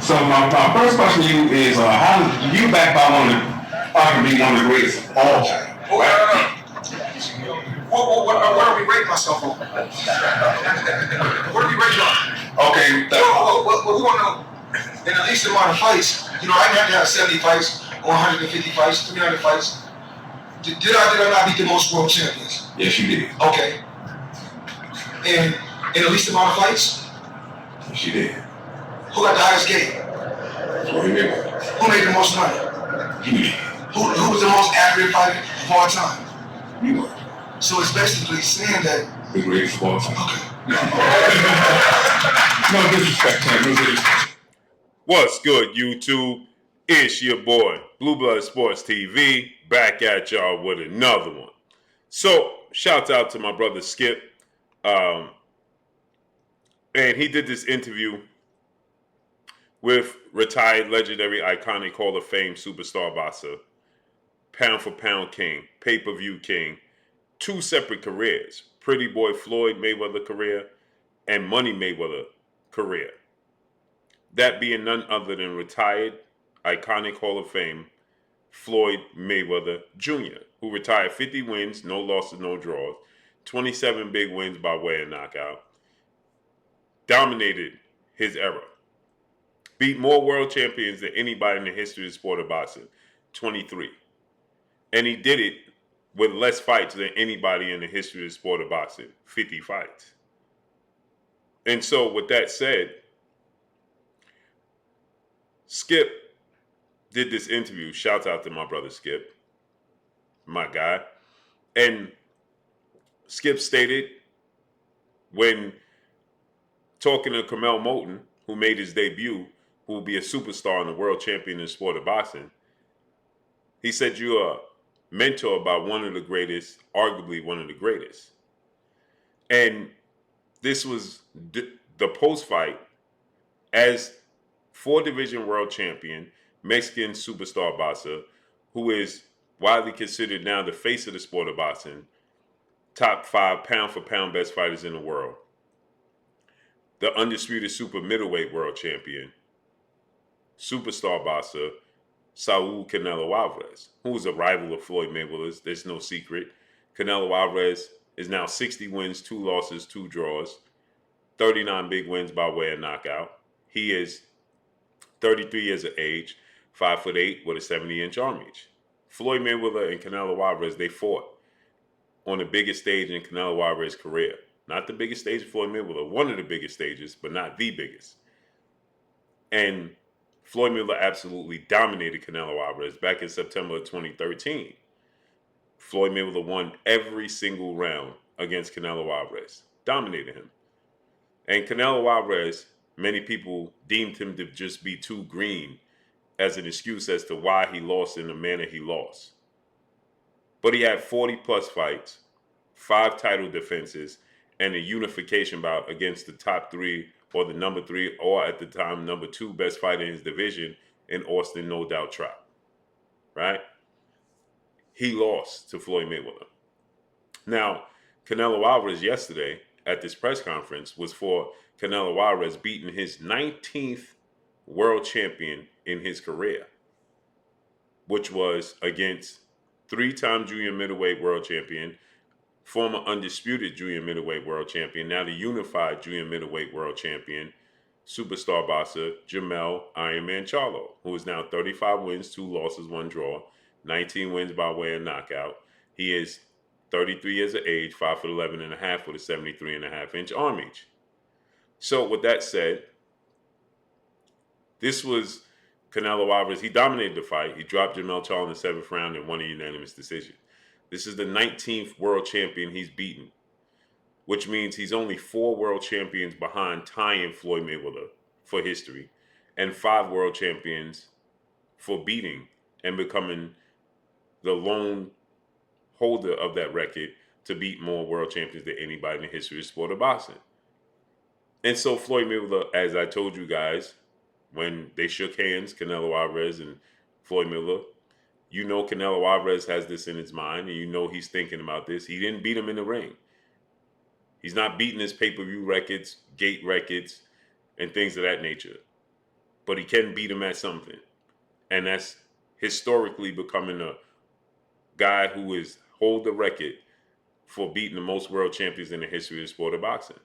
So my first question to you is, how do you back by arguably one of the greatest of all time? What are we rating myself on? What are we rating on? Okay. Well, we want to know, in the least amount of fights, I didn't have to have 70 fights, 150 fights, 300 fights. Did I not beat the most world champions? Yes, you did. Okay. And in the least amount of fights? Yes, you did. Who got the highest game? Floyd Mayweather. Who made the most money? You did. Who was the most accurate fighter of all time? You were. So it's basically saying that the greatest of all time. Okay. No disrespect, man. No disrespect. What's good, YouTube? It's your boy, Blue Blood Sports TV, back at y'all with another one. So, shouts out to my brother Skip. And he did this interview with retired, legendary, iconic Hall of Fame superstar boxer, pound for pound king, pay-per-view king, two separate careers, Pretty Boy Floyd Mayweather career and Money Mayweather career. That being none other than retired, iconic Hall of Fame, Floyd Mayweather Jr., who retired 50 wins, no losses, no draws, 27 big wins by way of knockout, dominated his era, beat more world champions than anybody in the history of the sport of boxing, 23. And he did it with less fights than anybody in the history of the sport of boxing, 50 fights. And so with that said, Skip did this interview. Shouts out to my brother Skip, my guy. And Skip stated when talking to Canelo Moulton, who made his debut, who will be a superstar and a world champion in the sport of boxing, he said, "You're a mentor by one of the greatest, arguably one of the greatest." And this was the post-fight as four-division world champion, Mexican superstar boxer, who is widely considered now the face of the sport of boxing, top 5 pound-for-pound best fighters in the world, the undisputed super middleweight world champion, superstar boxer, Saul Canelo Alvarez, who is a rival of Floyd Mayweather's. There's no secret. Canelo Alvarez is now 60 wins, 2 losses, 2 draws, 39 big wins by way of knockout. He is 33 years of age, 5'8" with a 70-inch arm reach. Floyd Mayweather and Canelo Alvarez, they fought on the biggest stage in Canelo Alvarez's career. Not the biggest stage of Floyd Mayweather, one of the biggest stages, but not the biggest. And Floyd Mayweather absolutely dominated Canelo Alvarez back in September of 2013. Floyd Mayweather won every single round against Canelo Alvarez. Dominated him. And Canelo Alvarez, many people deemed him to just be too green as an excuse as to why he lost in the manner he lost. But he had 40-plus fights, 5 title defenses, and a unification bout against the top 3 or the number 3 or at the time number 2 best fighter in his division in Austin No Doubt Trout. Right? He lost to Floyd Mayweather. Now, Canelo Alvarez yesterday at this press conference was for Canelo Alvarez beating his 19th world champion in his career, which was against 3-time junior middleweight world champion, former undisputed junior middleweight world champion, now the unified junior middleweight world champion, superstar boxer JERMELL Iron Man CHARLO, who is now 35 wins, 2 losses, 1 draw, 19 wins by way of knockout. He is 33 years of age, 5'11" and a half with a 73.5-inch arm reach. So with that said, this was Canelo Alvarez. He dominated the fight. He dropped JERMELL CHARLO in the 7th round and won a unanimous decision. This is the 19th world champion he's beaten, which means he's only 4 world champions behind tying Floyd Mayweather for history and 5 world champions for beating and becoming the lone holder of that record to beat more world champions than anybody in the history of the sport of boxing. And so Floyd Mayweather, as I told you guys, when they shook hands, Canelo Alvarez and Floyd Mayweather, you know Canelo Alvarez has this in his mind, and you know he's thinking about this. He didn't beat him in the ring. He's not beating his pay-per-view records, gate records, and things of that nature. but he can beat him at something. And that's historically becoming a guy who is hold the record for beating the most world champions in the history of the sport of boxing.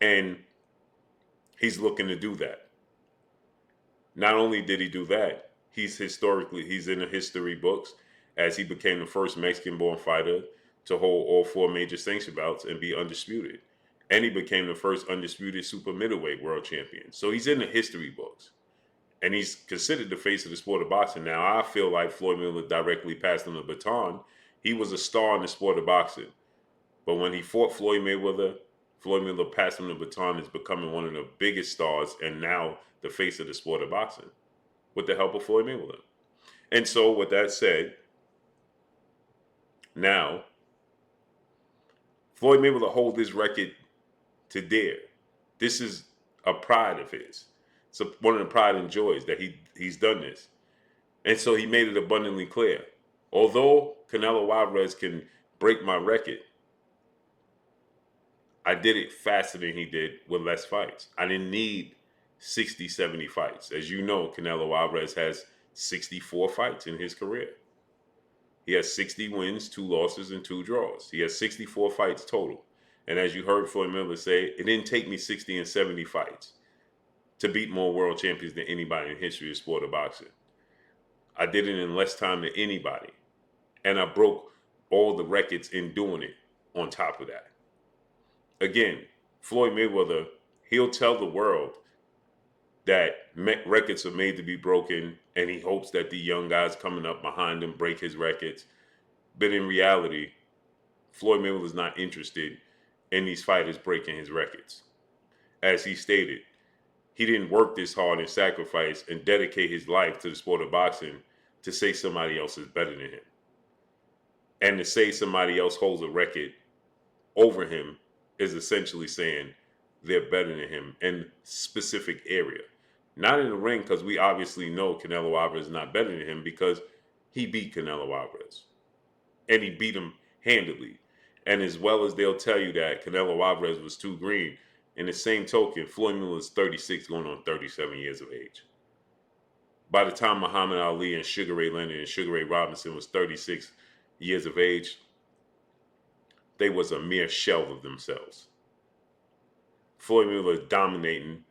And he's looking to do that. Not only did he do that, he's in the history books as he became the first Mexican-born fighter to hold all 4 major sanction bouts and be undisputed. And he became the first undisputed super middleweight world champion. So he's in the history books. And he's considered the face of the sport of boxing. Now, I feel like Floyd Mayweather directly passed him the baton. He was a star in the sport of boxing. But when he fought Floyd Mayweather passed him the baton as becoming one of the biggest stars and now the face of the sport of boxing with the help of Floyd Mayweather. And so with that said, now Floyd Mayweather holds this record to dare. This is a pride of his. It's one of the pride and joys that he's done this. And so he made it abundantly clear. Although Canelo Alvarez can break my record, I did it faster than he did with less fights. I didn't need 60, 70 fights. As you know, Canelo Alvarez has 64 fights in his career. He has 60 wins, 2 losses, and 2 draws. He has 64 fights total. And as you heard Floyd Mayweather say, it didn't take me 60 and 70 fights to beat more world champions than anybody in the history of the sport of boxing. I did it in less time than anybody. And I broke all the records in doing it on top of that. Again, Floyd Mayweather, he'll tell the world that records are made to be broken, and he hopes that the young guys coming up behind him break his records. But in reality, Floyd Mayweather's not interested in these fighters breaking his records. As he stated, he didn't work this hard and sacrifice and dedicate his life to the sport of boxing to say somebody else is better than him. And to say somebody else holds a record over him is essentially saying they're better than him in a specific area. Not in the ring, because we obviously know Canelo Alvarez is not better than him because he beat Canelo Alvarez. And he beat him handily. And as well as they'll tell you that Canelo Alvarez was too green, in the same token, Floyd Mayweather is 36 going on 37 years of age. By the time Muhammad Ali and Sugar Ray Leonard and Sugar Ray Robinson was 36 years of age, they was a mere shell of themselves. Floyd Mayweather dominating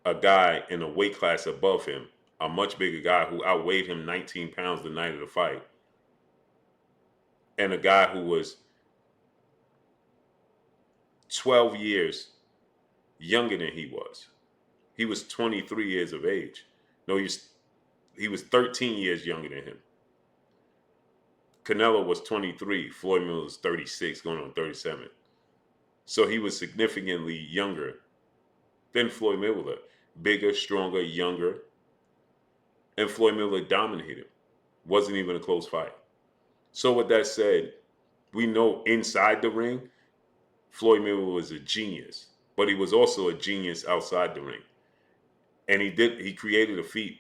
a guy in a weight class above him, a much bigger guy who outweighed him 19 pounds the night of the fight, and a guy who was 12 years younger than he was. He was 23 years of age. No, he was 13 years younger than him. Canelo was 23. Floyd Mayweather was 36, going on 37. So he was significantly younger than Floyd Mayweather. Bigger, stronger, younger. And Floyd Mayweather dominated him. Wasn't even a close fight. So with that said, we know inside the ring, Floyd Mayweather was a genius. But he was also a genius outside the ring. And he created a feat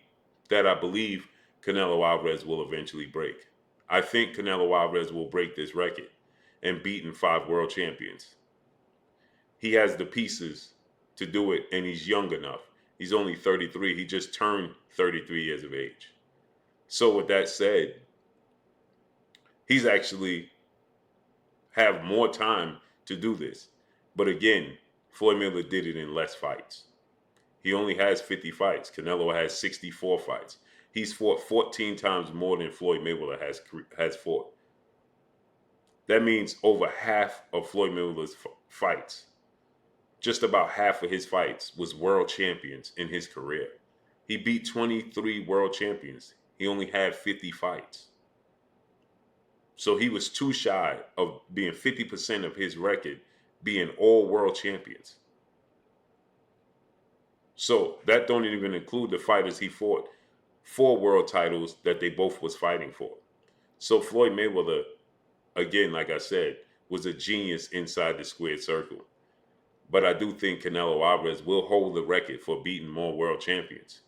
that I believe Canelo Alvarez will eventually break. I think Canelo Alvarez will break this record and beaten 5 world champions. He has the pieces to do it, and he's young enough. He's only 33. He just turned 33 years of age. So with that said, he's actually have more time to do this. But again, Floyd Mayweather did it in less fights. He only has 50 fights. Canelo has 64 fights. He's fought 14 times more than Floyd Mayweather has fought. That means over half of Floyd Mayweather's fights, just about half of his fights, was world champions in his career. He beat 23 world champions. He only had 50 fights. So he was too shy of being 50% of his record being all world champions. So that don't even include the fighters he fought for world titles that they both was fighting for. So Floyd Mayweather, again, like I said, was a genius inside the squared circle. But I do think Canelo Alvarez will hold the record for beating more world champions.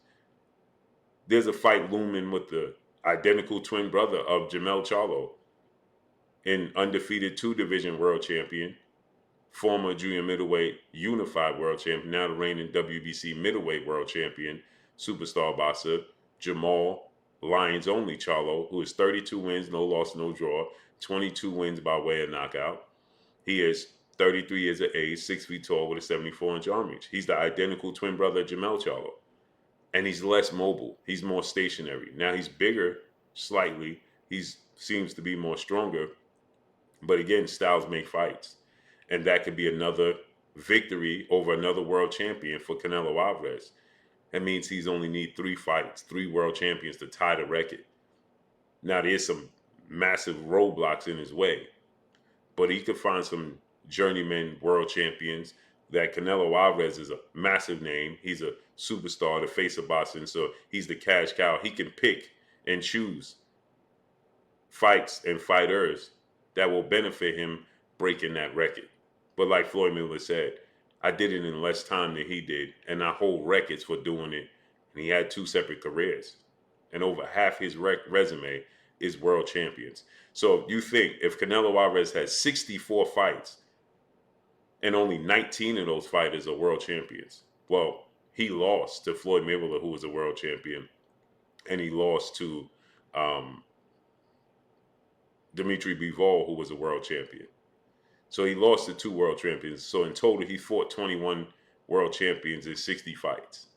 There's a fight looming with the identical twin brother of JERMELL CHARLO, an undefeated 2-division world champion, former junior middleweight unified world champion, now the reigning WBC middleweight world champion, superstar boxer, JERMELL, Lions only CHARLO, who is 32 wins, no loss, no draw, 22 wins by way of knockout. He is 33 years of age, 6 feet tall with a 74-inch arm reach. He's the identical twin brother of JERMELL CHARLO. And he's less mobile. He's more stationary. Now he's bigger slightly. He seems to be more stronger. But again, styles make fights. And that could be another victory over another world champion for Canelo Alvarez. That means he's only need 3 fights, 3 world champions to tie the record. Now there's some massive roadblocks in his way. But he could find some journeyman world champions. That Canelo Alvarez is a massive name. He's a superstar, the face of boxing, so he's the cash cow. He can pick and choose fights and fighters that will benefit him breaking that record. But like Floyd Mayweather said, I did it in less time than he did, and I hold records for doing it. And he had 2 separate careers. And over half his resume is world champions. So you think if Canelo Alvarez has 64 fights and only 19 of those fighters are world champions, well, he lost to Floyd Mayweather, who was a world champion, and he lost to Dimitri Bivol, who was a world champion. So he lost to 2 world champions. So in total, he fought 21 world champions in 60 fights.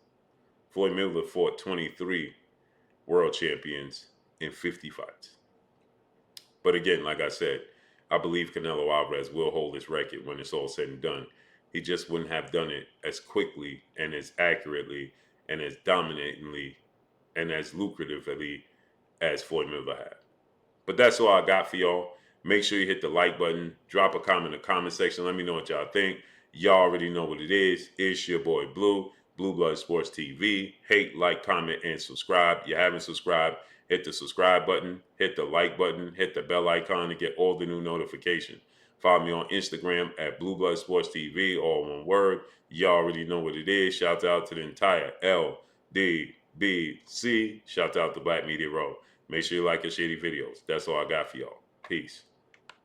Floyd Mayweather fought 23 world champions in 50 fights. But again, like I said, I believe Canelo Alvarez will hold his record when it's all said and done. He just wouldn't have done it as quickly and as accurately and as dominantly and as lucratively as Floyd Mayweather had. But that's all I got for y'all. Make sure you hit the like button. Drop a comment in the comment section. Let me know what y'all think. Y'all already know what it is. It's your boy Blue, Blue Blood Sports TV. Hate, like, comment, and subscribe. You haven't subscribed, hit the subscribe button, hit the like button, hit the bell icon to get all the new notifications. Follow me on Instagram at Blue Blood Sports TV, all one word. Y'all already know what it is. Shout out to the entire LDBC. Shout out to Black Media Row. Make sure you like and share these videos. That's all I got for y'all. Peace.